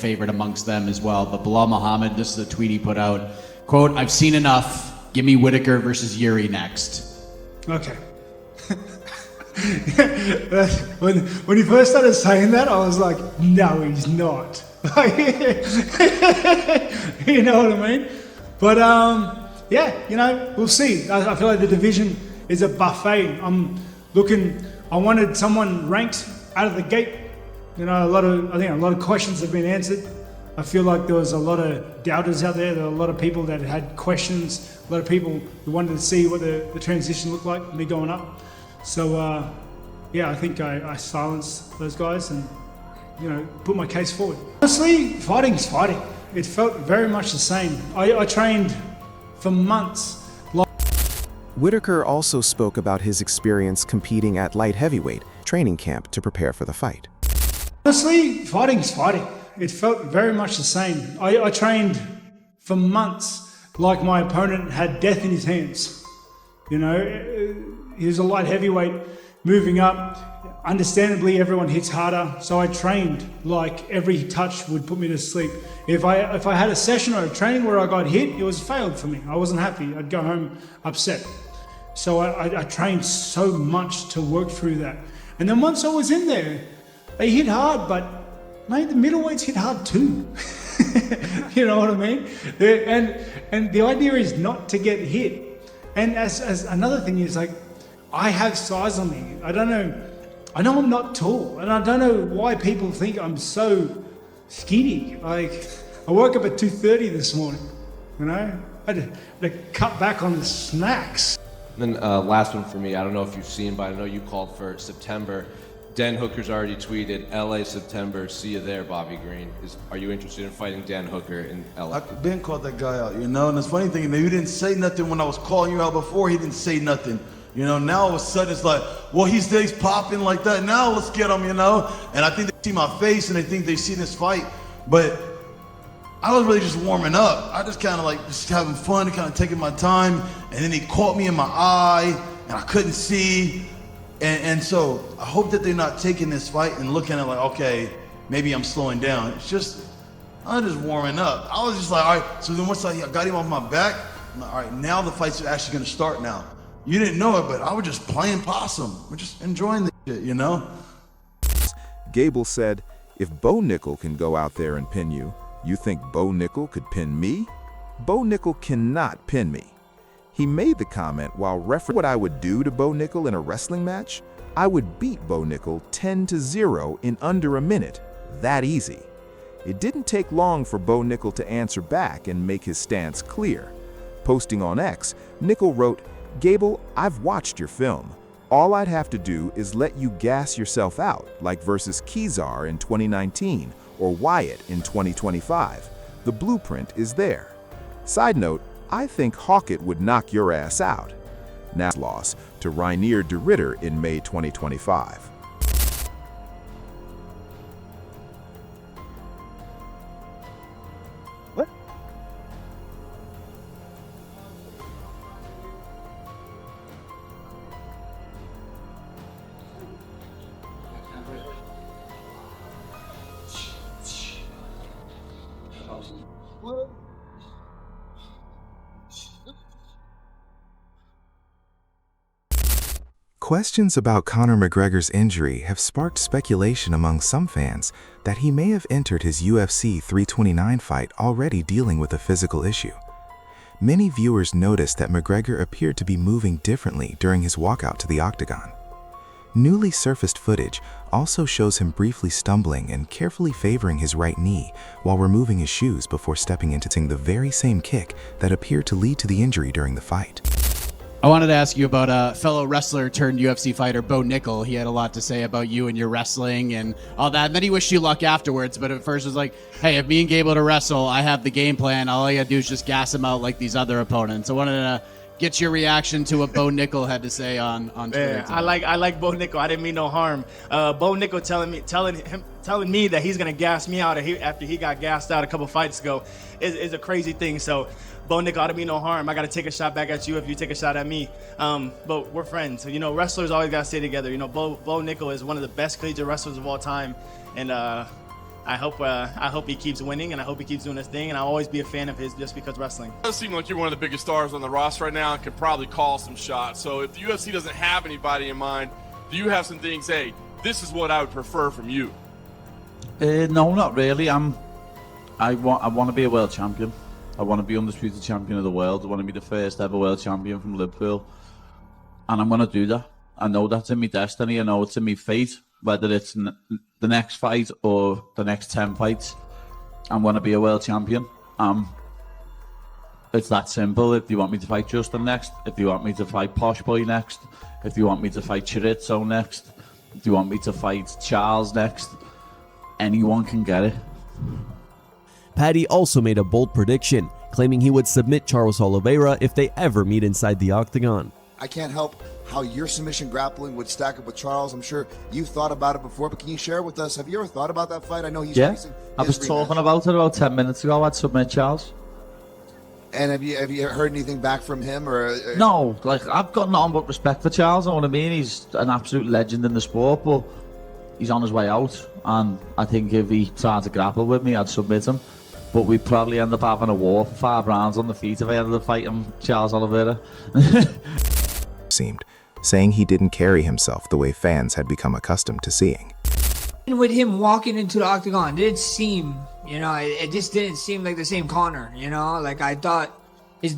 favorite amongst them as well. But Bilal Muhammad, this is a tweet he put out. Quote, "I've seen enough. Give me Whittaker versus Yuri next." Okay. when he first started saying that, I was like, no, he's not. You know what I mean? But yeah, you know, we'll see. I feel like the division is a buffet. I wanted someone ranked out of the gate. You know, I think a lot of questions have been answered. I feel like there was a lot of doubters out there. There were a lot of people that had questions. A lot of people who wanted to see what the transition looked like, me going up. So yeah, I think I silenced those guys and, you know, put my case forward. Honestly, fighting's fighting. It felt very much the same. I trained for months. Whittaker also spoke about his experience competing at light heavyweight training camp to prepare for the fight. Honestly, fighting's fighting. It felt very much the same. I trained for months like my opponent had death in his hands. You know, he was a light heavyweight moving up. Understandably, everyone hits harder, so I trained like every touch would put me to sleep. If I had a session or a training where I got hit, it was failed for me. I wasn't happy. I'd go home upset. So I trained so much to work through that. And then once I was in there, they hit hard, but mate, the middleweights hit hard too. You know what I mean? And the idea is not to get hit. And as another thing is, like, I have size on me. I know I'm not tall, and I don't know why people think I'm so skinny. Like, I woke up at 2:30 this morning, you know? I had to cut back on the snacks. Then last one for me, I don't know if you've seen, but I know you called for September. Dan Hooker's already tweeted, LA September, see you there, Bobby Green. Are you interested in fighting Dan Hooker in LA? I've been called that guy out, you know? And the funny thing, you didn't say nothing when I was calling you out before. He didn't say nothing. You know, now all of a sudden it's like, well, he's popping like that. Now let's get him, you know? And I think they see my face and they think they see this fight. But I was really just warming up. I just kind of like just having fun, kind of taking my time. And then he caught me in my eye and I couldn't see. And so I hope that they're not taking this fight and looking at it like, okay, maybe I'm slowing down. It's just, I'm just warming up. I was just like, all right. So then once I got him off my back, I'm like, all right, now the fight's actually gonna start now. You didn't know it, but I was just playing possum. We're just enjoying the shit, you know? Gable said, if Bo Nickel can go out there and pin you, you think Bo Nickel could pin me? Bo Nickel cannot pin me. He made the comment while referencing what I would do to Bo Nickel in a wrestling match. I would beat Bo Nickel 10-0 in under a minute. That easy. It didn't take long for Bo Nickel to answer back and make his stance clear. Posting on X, Nickel wrote, Gable, I've watched your film. All I'd have to do is let you gas yourself out, like versus Kezar in 2019 or Wyatt in 2025. The blueprint is there. Side note, I think Hawkett would knock your ass out. Now loss to Reinier de Ridder in May 2025. What? What? Questions about Conor McGregor's injury have sparked speculation among some fans that he may have entered his UFC 329 fight already dealing with a physical issue. Many viewers noticed that McGregor appeared to be moving differently during his walkout to the octagon. Newly surfaced footage also shows him briefly stumbling and carefully favoring his right knee while removing his shoes before stepping into the very same kick that appeared to lead to the injury during the fight. I wanted to ask you about a fellow wrestler turned UFC fighter, Bo Nickel. He had a lot to say about you and your wrestling and all that. And then he wished you luck afterwards. But at first it was like, hey, if me and Gable to wrestle, I have the game plan. All I got to do is just gas him out like these other opponents. I wanted to get your reaction to what Bo Nickel had to say on Twitter. I like Bo Nickel. I didn't mean no harm. Bo Nickel telling me that he's gonna gas me out after he got gassed out a couple fights ago is a crazy thing. So Bo Nickel, I didn't mean no harm. I gotta take a shot back at you if you take a shot at me. But we're friends. You know, wrestlers always gotta stay together. You know, Bo Nickel is one of the best collegiate wrestlers of all time, and I hope he keeps winning, and I hope he keeps doing his thing, and I'll always be a fan of his just because wrestling. It does seem like you're one of the biggest stars on the roster right now and can probably call some shots. So if the UFC doesn't have anybody in mind, do you have some things, hey, this is what I would prefer from you? No, not really. I want to be a world champion. I want to be undisputed champion of the world. I want to be the first ever world champion from Liverpool. And I'm going to do that. I know that's in my destiny. I know it's in my fate. Whether it's the next fight or the next 10 fights, I'm going to be a world champion. It's that simple. If you want me to fight Justin next, if you want me to fight Posh Boy next, if you want me to fight Chorizo next, if you want me to fight Charles next, anyone can get it. Paddy also made a bold prediction, claiming he would submit Charles Oliveira if they ever meet inside the octagon. I can't help how your submission grappling would stack up with Charles. I'm sure you've thought about it before, but can you share with us, have you ever thought about that fight? I know he's facing I was talking about it about 10 minutes ago. I'd submit Charles. And have you heard anything back from him? Or No, like, I've got nothing but respect for Charles. I know what I mean. He's an absolute legend in the sport, but he's on his way out. And I think if he tried to grapple with me, I'd submit him. But we'd probably end up having a war for 5 rounds on the feet if I ended up fighting Charles Oliveira. Seemed, saying he didn't carry himself the way fans had become accustomed to seeing. With him walking into the octagon, it didn't seem, it just didn't seem like the same Conor, like I thought he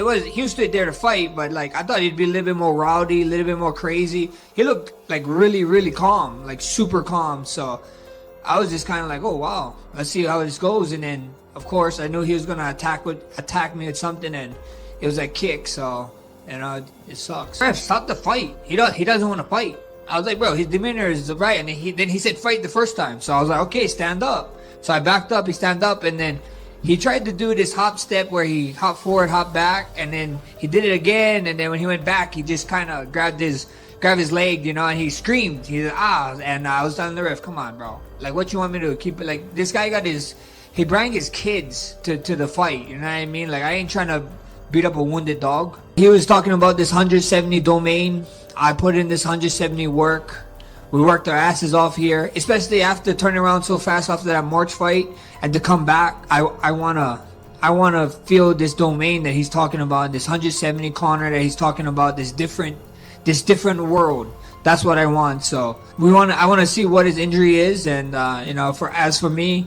was there to fight, but like I thought he'd be a little bit more rowdy, a little bit more crazy. He looked like really, really calm, like super calm. So I was just kind of like, oh wow, let's see how this goes. And then of course I knew he was gonna attack me with something, and it was a kick. So it sucks. Ref, stop the fight. He doesn't want to fight. I was like, bro, his demeanor is right. And then he said fight the first time. So I was like, okay, stand up. So I backed up, he stand up, and then he tried to do this hop step where he hop forward, hop back, and then he did it again. And then when he went back, he just kind of grabbed his leg, and he screamed. He said, and I was telling the ref, come on, bro. Like, what you want me to do? Keep it like this guy he brought his kids to the fight. You know what I mean? Like, I ain't trying to beat up a wounded dog. He was talking about this 170 domain. I put in this 170 work. We worked our asses off here, especially after turning around so fast after that March fight, and to come back. I wanna feel this domain that he's talking about, this 170 Conor that he's talking about, this different world. That's what I want. So I want to see what his injury is, and as for me,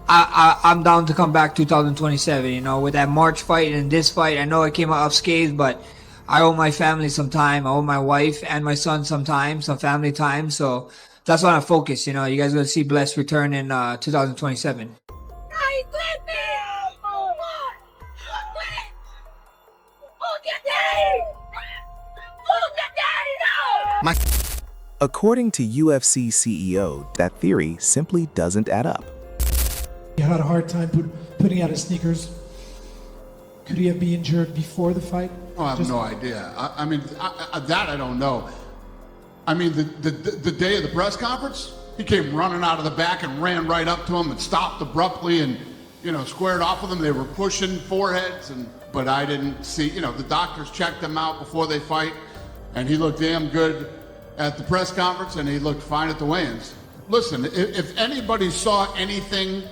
I'm down to come back 2027. With that March fight and this fight, I know I came out unscathed, but I owe my family some time. I owe my wife and my son some time, some family time. So that's why I'm focused. You guys are going to see Bless return in 2027. According to UFC CEO, that theory simply doesn't add up. He had a hard time putting out his sneakers. Could he have been injured before the fight? Oh, I have no idea. I mean, that I don't know. I mean, the day of the press conference, he came running out of the back and ran right up to him and stopped abruptly and, squared off with him. They were pushing foreheads, but I didn't see, the doctors checked him out before they fight, and he looked damn good at the press conference, and he looked fine at the weigh-ins. Listen, if anybody saw anything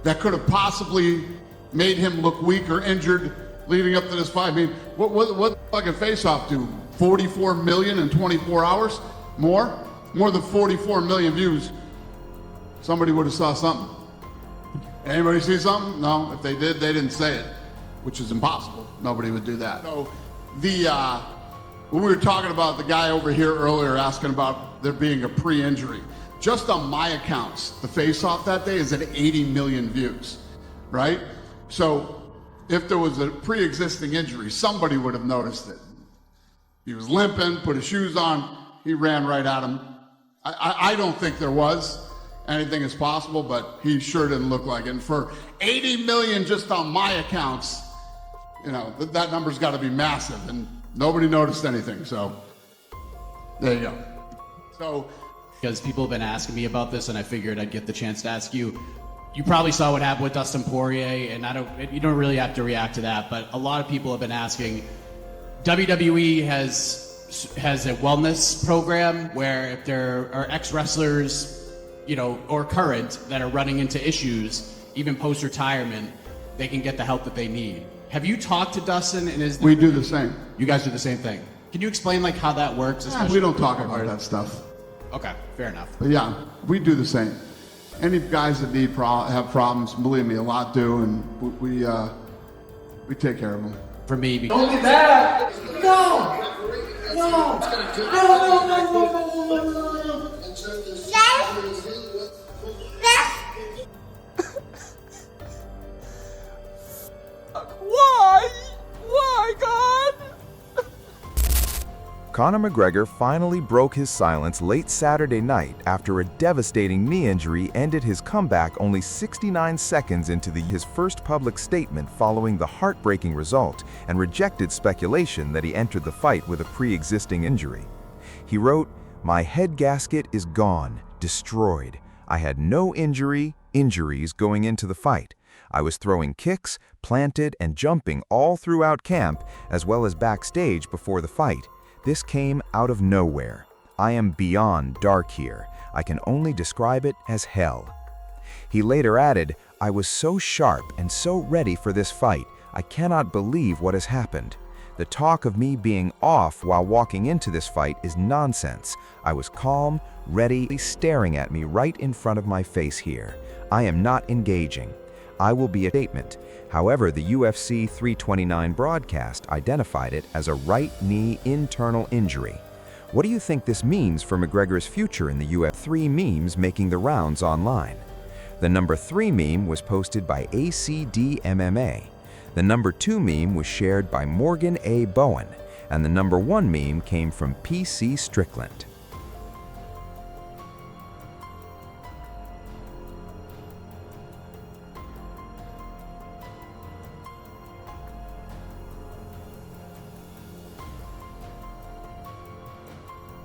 that could have possibly made him look weak or injured leading up to this fight, I mean, what the fucking face-off do? 44 million in 24 hours? More than 44 million views. Somebody would have saw something. Anybody see something? No. If they did, they didn't say it, which is impossible. Nobody would do that. So when we were talking about the guy over here earlier asking about there being a pre-injury, just on my accounts, the face-off that day is at 80 million views, right? So if there was a pre-existing injury, somebody would have noticed it. He was limping, put his shoes on, he ran right at him. I don't think there was. Anything is possible, but he sure didn't look like it. And for 80 million just on my accounts, that number's got to be massive, and nobody noticed anything. So there you go. So because people have been asking me about this, and I figured I'd get the chance to ask you. You probably saw what happened with Dustin Poirier, and you don't really have to react to that, but a lot of people have been asking. WWE has a wellness program where if there are ex-wrestlers or current, that are running into issues, even post-retirement, they can get the help that they need. Have you talked to Dustin and his... We do the same. You guys do the same thing. Can you explain like how that works? We don't talk about that stuff. Okay, fair enough. But yeah, we do the same. Any guys that have problems, believe me, a lot do, and we take care of them. For me, because... Don't do that! No! No! No! Why, God? Conor McGregor finally broke his silence late Saturday night after a devastating knee injury ended his comeback only 69 seconds into his first public statement following the heartbreaking result, and rejected speculation that he entered the fight with a pre-existing injury. He wrote, "My head gasket is gone, destroyed. I had no injuries going into the fight. I was throwing kicks, planted, and jumping all throughout camp, as well as backstage before the fight. This came out of nowhere. I am beyond dark here. I can only describe it as hell." He later added, "I was so sharp and so ready for this fight. I cannot believe what has happened. The talk of me being off while walking into this fight is nonsense. I was calm, ready, staring at me right in front of my face here. I am not engaging. I will be a statement." However, the UFC 329 broadcast identified it as a right knee internal injury. What do you think this means for McGregor's future in the UFC? 3 memes making the rounds online. The number 3 meme was posted by ACD MMA. The number 2 meme was shared by Morgan A. Bowen, and the number 1 meme came from PC Strickland.